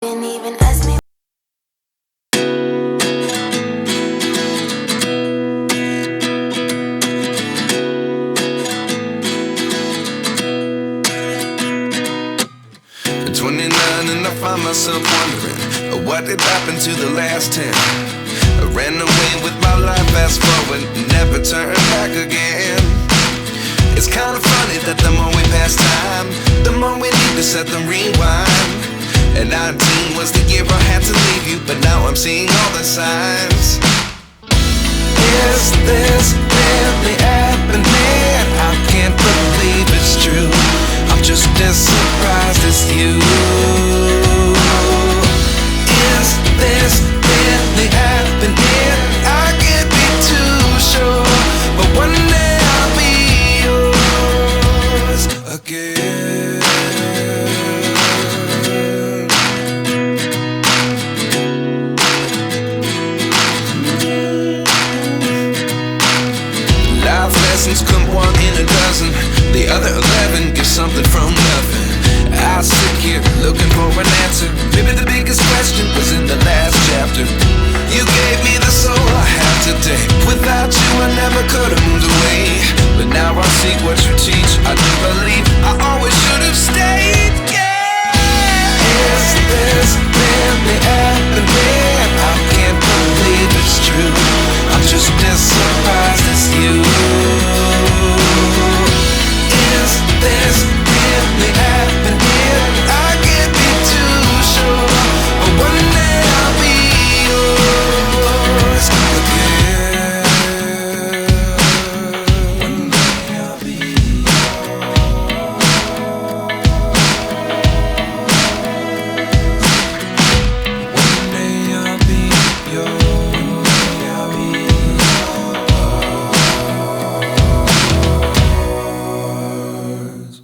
Didn't even ask me. At 29 and I find myself wondering what did happen to the last 10. I ran away with my life, fast forward, never turn back again. It's kind of funny that the more we pass time, the more we need to set them rewind. And 19 was the year I had to leave you, but now I'm seeing all the signs. Is this really happening? I can't believe it's true. I'm just as surprised as you. Is this really happening? I can't be too sure, but one day I'll be yours again. Life lessons come one in a dozen. The other 11 get something from nothing. I sit here looking for an answer. Maybe the biggest question was in the last chapter. You gave me the soul I have today. Without you I never could have moved away. But now I see what you teach. I do believe I always should have stayed. Yeah. Is this really happening? I can't believe it's true. I'm just as surprised as you. Is this really happening? I can't be too sure, but one day I'll be yours again. One day I'll be One day I'll be yours. One day I'll be yours.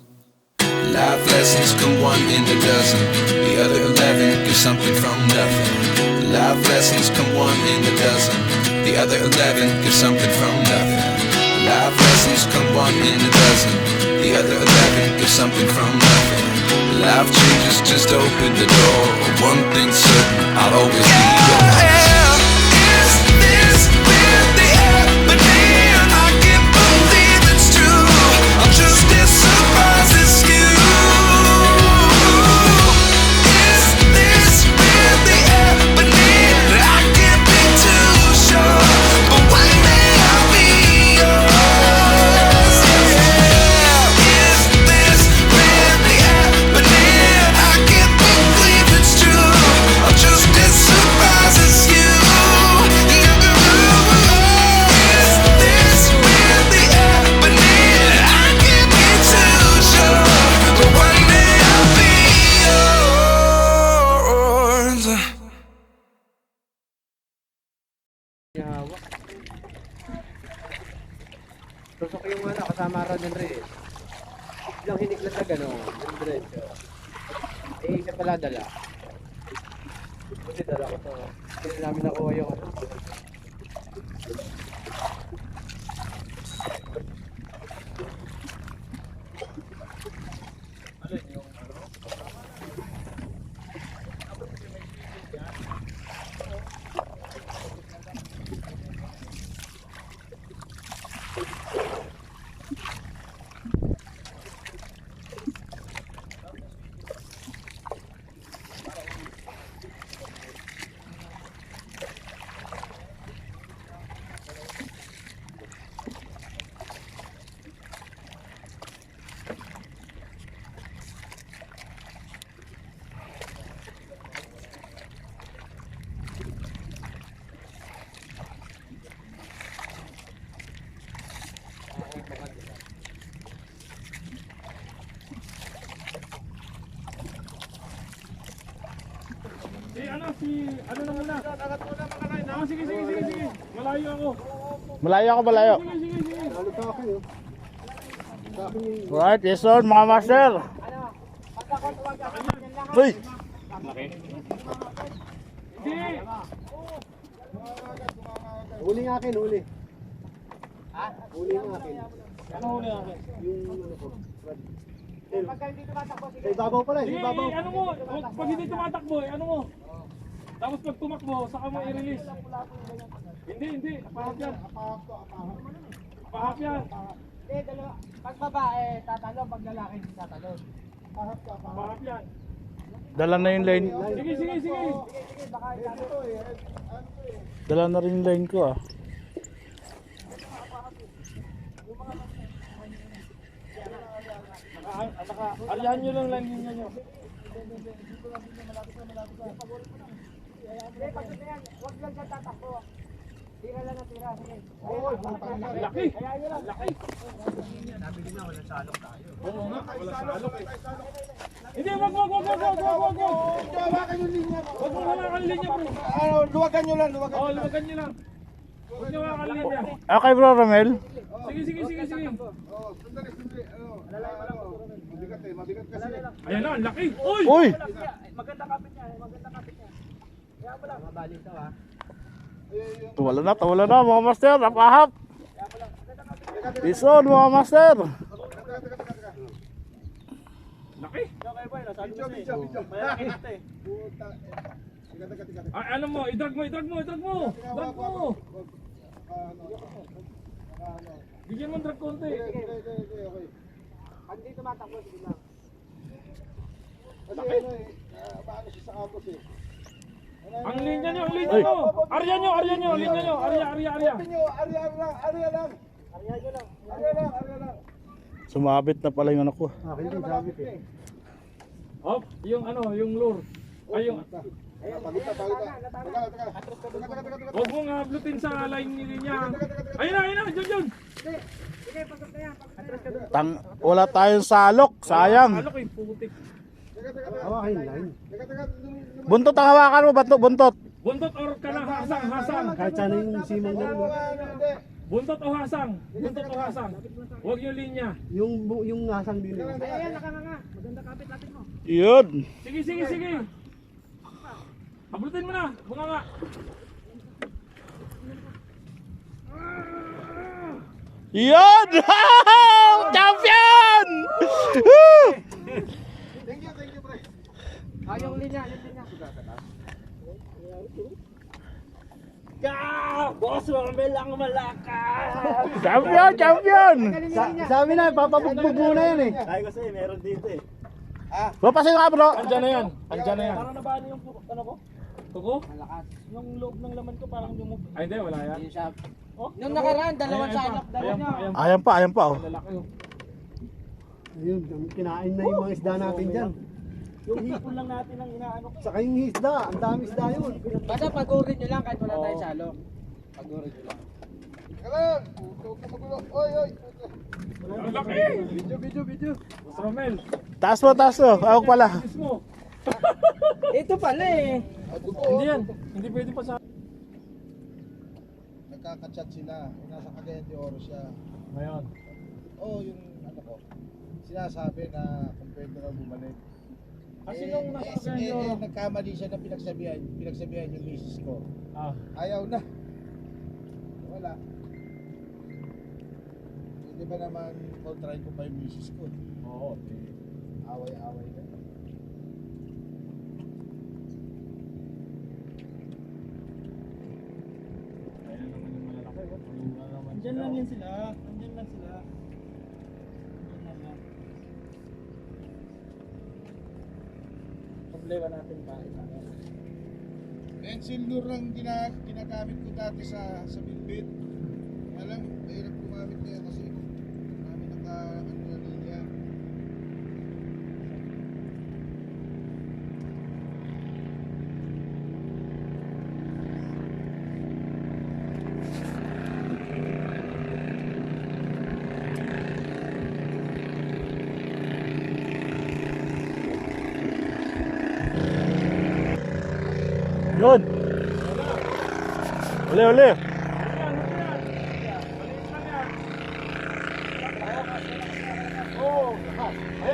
Life lessons come one in a dozen. The other 11 give something from nothing. Life lessons come one in a dozen. The other 11 give something from nothing. Life lessons come one in a dozen. The other 11 give something from nothing. Life changes, just open the door. One thing's certain, I'll always be yours. Is this really happening? I can't believe it's true. I'm just as surprised as you. Is this really happening? I can't be too sure, but one day I'll be yours. Yeah. Is this really happening? I can't believe it's true. I'm just as surprised as you. Is this really happening? I can't be too sure, but one day I'll be yours. Hawak. Tusok yung kasama rin din rin. Biglang hiniklat na gano'n. Yung diretso. Isa pala dala. Kasi dala ko to. Kasi namin nakuha yung Ano na muna? Sige. Malayo ako. Malayo. Right, yes sir, mga master. Uy! huli nga akin, huli. Ha? Huli nga akin. Ano huli akin? Yung ano ko. Pagka hindi tumatakbo, sige. Sa ibabaw pala, sa Sige, ibabaw. ano mo, pag hindi tumatakbo, ano mo. Tapos pag tumakbo, saka mo i-release. Hindi, apahap yan. Apahap yan. Hindi, dalawa. Pag babae, tatalon. Pag lalaki, tatalon. Apahap yan. Dala na yung line. Sige. Sige, baka ito. Dala na rin yung line ko ah. Aryahan nyo lang ninyo nyo. Hindi, pag ito yan, huwag lang siya tatakbo. Tira lang na tira. Sige. Laki! Laki! Oo nga, wala salok eh. Hindi, wag! Wag mo hawakan yung linya bro. Luwagan nyo lang, luwagan. Oo, luwagan nyo lang. Huwag nyo hawakan yung linya. Okay bro, Romel. Sige. Sandali. Mabigat kasi. Ayan na, ang laki! Uy! Uy! Maganda kapit niya, maganda kapit niya. Kaya mo lang. Mabali ito ha. Tawala na mga master. Napahap. Ison mga master. Laki! Video. Malaki dito eh. Ay, ano mo, idrag mo! Drag mo! Bigyan mo ng drag konti. Pag hindi tumatakbo, sige lang. Kasi ano eh, paano siya sa kapos eh. Ang linya nyo! Arya nyo! Linya nyo! Arya! Arya lang. Sumabit na pala yung anak ko. Akin din, sabi ko eh. Hop! Yung ano, yung lure. Ay, yung... Pagita. Huwag mong hablutin sa line ni linya. Ayun na! Diyan! Sige, pagkat na yan. Atras ka doon. Wala tayong salok. Sayang. Alok eh, putik. Hawakin line. Buntot ang hawakan mo. Buntot. Buntot or ka na hasang. Kahit sana yung simang na Buntot o hasang. Huwag yung linya. yung nasang din. Ayan, nakanganga. Maganda kapit natin mo. Yun. Sige. Hablutin mo na. Bunga nga. Yun. Champion. Thank you pre. Yung linya. Boss Romel ang malakas. Champion. Sabi na, papabugbog muna yan eh. Papasin ka bro. Andiyan na yan. Parang nabali yung ano ko? Tuko? Malakas. Yung loob ng laman ko parang yung... Ay hindi, wala yan. Yung siya. Oh, Nung nakaraan, dalawang salok. Dalawa niya. Ayan pa oh. Lalaki oh. Ayun, kinain na yung mga isda natin dyan. Yung hipon lang natin ang inaano. Saka yung isda, ang dami isda yun. Basta pagurin nyo lang kahit wala tayong salok. Pagurin nyo lang. Ang laki! Video. Boss Romel, Taas mo. Ako pala. kiss mo. Ito pala eh. Hindi yan. Hindi pwede pa sa... Nagkaka-chat sila, nasa Cagayan de Oro siya. Ngayon. Oo, yung ano ko, sinasabi na kung pwede na bumalik. Kasi nung nasa Cagayan de Oro. Nagkamali siya na pinagsabihan yung misis ko. Ah. Ayaw na. Wala. Hindi ba naman kontrahin ko pa yung misis ko? Oo. Away-away na. Ayun naman yung malalaki. Andyan lang yan sila. Andyan lang sila. Problema natin pa. Pencil lure lang ginagamit ko dati sa Bilbit. Alam, mahirap gumamit na yan kasi marami ano na linya. Yun. Uli.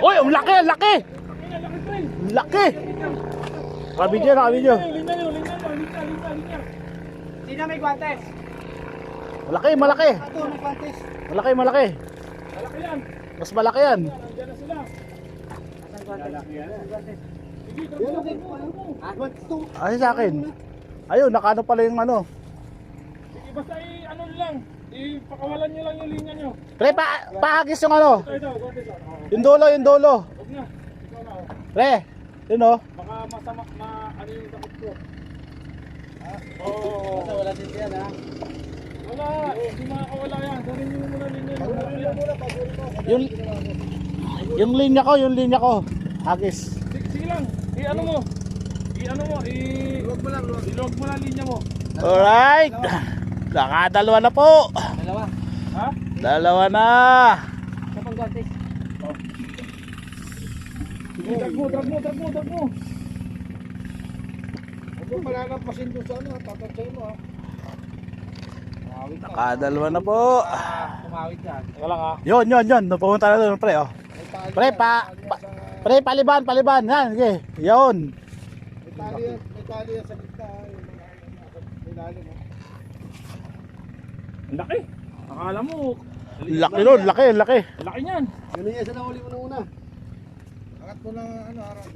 Uy, ang laki. Laki. Nakabidyo. Linya. Sino may guantes? Malaki. Ito, may guantes. Malaki. Malaki yan. Mas malaki yan. Nandiyan na sila. Sige, tragbuhin mo. Ay sa akin. Ayun, nakano pala yung ano. Sige, basta ano lang. Ipakawalan nyo lang yung linya nyo. Pre, paagis yung ano. Ito, konti sa. Yung dulo, yung dulo. Huwag na. Ikaw na. Pre, yun oh. Baka masama, ano yung takot ko. Oo. Basta wala din yan ha. Wala. Hindi makakawala yan. Kunin nyo muna linya. Yung linya ko. Agis. Sige lang. I-ano mo. Ilog mo lang linya mo. Alright. Nakadalawa na po. Dalawa. Ha? Dalawa na. Kapag gantis. Sige, drag mo. Huwag mo malalampasin doon sa ano, tatansay mo ha. Nakadalawa na po. Tumawid yan. Teka lang ha. Yun. Napunta na doon, pre, oh. Pre, pre, paliban. Yan, sige. Yun. May tali yan sa gitna ha. Yung mga may lalim ha. Ang laki. Akala mo. Laki nun, laki. Laki niyan. Ganun yan sa nahuli mo nung una. Angat mo ng ano, harap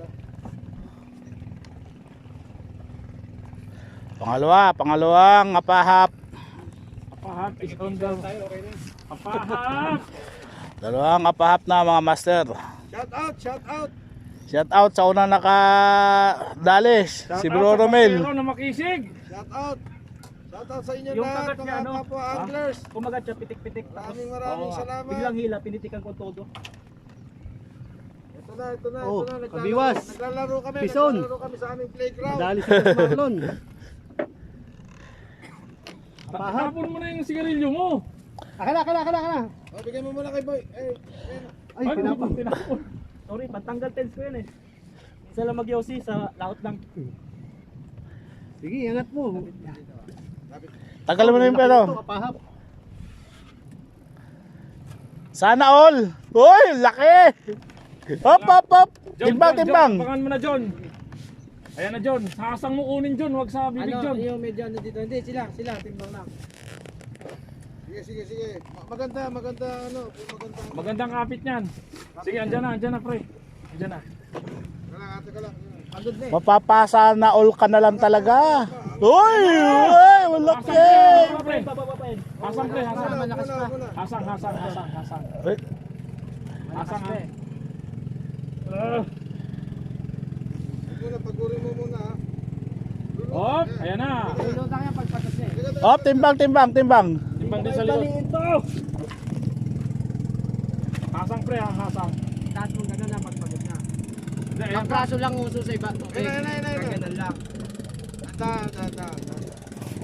ha. Pangalawang apahap. Apahap is on the... Apahap. Dalawang apahap na mga master. Shout out! Shout out sa unang nakadalis. Si Bro Romel. Pero na makisig. Shout out sa inyo Yung lahat, kagat niya, mga ano? kapwa anglers. Kumagat siya, pitik-pitik. Maraming salamat. Biglang hila, pinitikan ko todo. Ito na. Oh, Naglalaro- kabiwas. Naglalaro kami sa aming playground. Dali sa Marlon. Tapon mo na yung sigarilyo mo. Akala. Oh, bigyan mo muna kay Boy. Ay, pinapa. Tinapon. Sorry, pantanggal tens ko yun eh. Isa lang mag-yosi sa laot lang. Sige, angat mo. Tagal mo na yung pero. Apahap. Sana all. Uy, laki. Hop. Timbang. Bangan mo na, John. Ayan na, John. Sasang mo kunin, John. Huwag sa bibig, John. Yung medyo ano dito. Hindi, sila, timbang lang. Sige. Maganda ano. Magandang kapit niyan. Sige, andyan na, pre. Andyan na. Teka lang. Pagod na eh. Mapapasa na all ka na lang talaga. Uy, malaki. Papapapain. Hasang, pre. Hasang. Malakas pa. Hasang. Uy, Hasang, ha. Pagurin mo muna ha. Hop, ayan na. Tulong tayo pagpatas niya eh. hop, timbang. Timbang din sa likod. Hasang, pre, ha. Hasang. Taas mong gano'n na pagpagod na. Hindi, ayan Ang ka. braso lang uso sa iba. Okay. Ayun. Ganun lang. Da.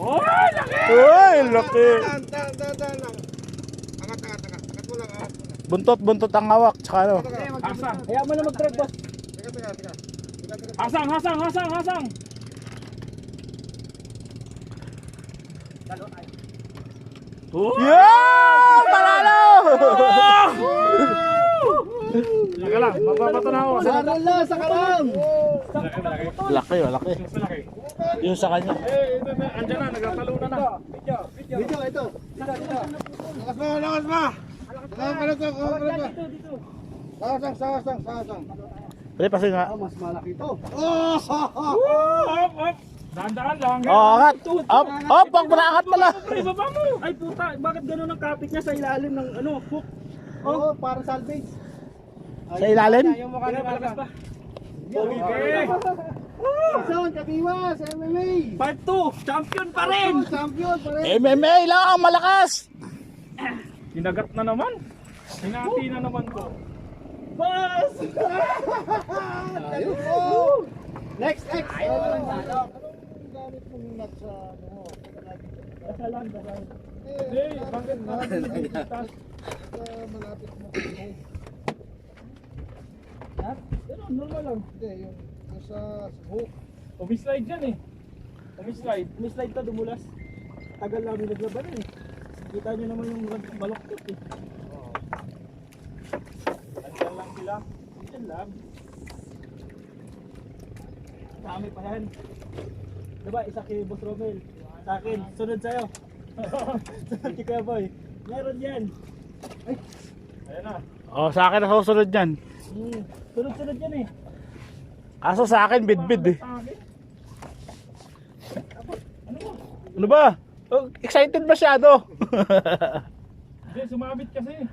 Oh, laki! Uy, laki. Dan lang. Angat mo lang. Buntot ang hawak. Tsaka ano. Hasang. Kaya mo na mag-drag boss. Teka. Hasang. Yeah! Panalo! Laka lang, magbabato na ako. Sarala sa kalam. Laki. Malaki. Yung sa kanya. Andyan na, nagtatalunan na. Video, ito. Lakas ba? Sasang. Pre, pasi nga. Mas malaki ito. Hop. Dahan-dahan lang. Angat. Hop, pag manaangat pala. Pre, baba mo. Ay puta, bakit gano'n ang kapit niya sa ilalim ng ano, hook? Oh, para salvage. Sa ilalim? Yung mukha na malakas pa. Okay. Ison, kabiwas, MMA. Part 2, champion pa rin! Champion pa rin. MMA lang ang malakas. Kinagat na naman. Hinati na naman ko. Boss! Next. Gamit mong nut sa ano. Dasalan. Hindi, bakit na? Malapit mo. Pero normal lang. Hindi, yung sa hook. Umislide yan eh. Umislide. Mislide ka, dumulas. Tagal namin naglaban eh. Kita nyo naman yung baloktot eh. Andyan lang sila. Yan lang. Dami pa yan. Diba, isa kay Boss Romel. Sa akin, sunod sa'yo. Sunod kay Kuya Boy. Meron yan. Ayan na. Oh, sa akin na susunod yan. Sunod-sunod yan eh. Kaso sa akin, bid-bid eh. Sa akin. Ano ba? Oh, excited masyado. Hindi, sumabit kasi.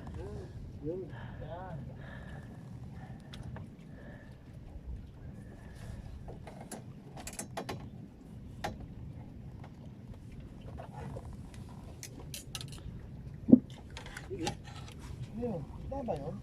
Tama ba yun?